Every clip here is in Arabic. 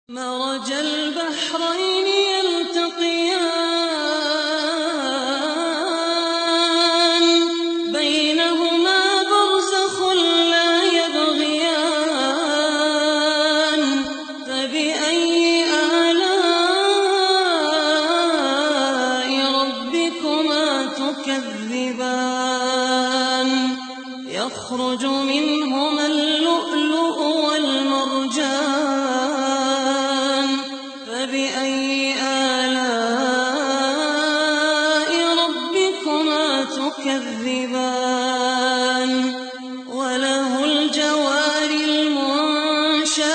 مرج البحرين يلتقيان بينهما برزخ لا يبغيان فبأي آلاء ربكما تكذبان يخرج منهما اللؤلؤ والمرجان فبأي آلاء ربكما تكذبان وله الجوار المنشآت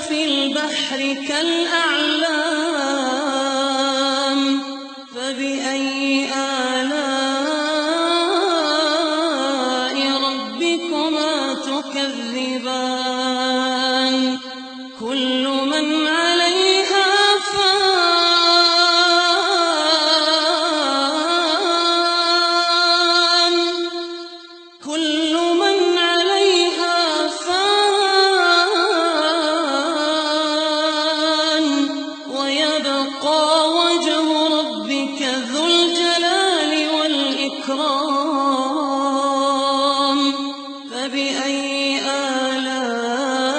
في البحر كالأعلام فبأي آلاء ربكما تكذبان كل من عليها فان كل من عليها فان ويبقى وجه ربك ذو الجلال والإكرام فبأي آلاء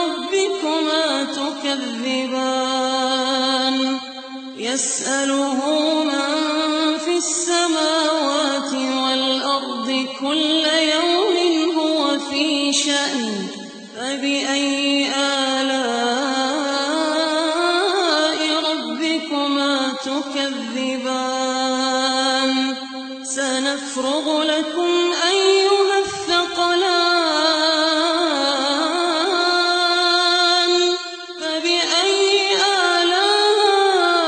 ربكما تكذبان يسأله من في السماوات والأرض كل يوم هو في شأن فبأي آلاء ربكما تكذبان سنفرغ لكم أيها الثقلان فبأي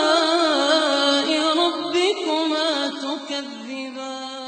آلاء ربكما تكذبان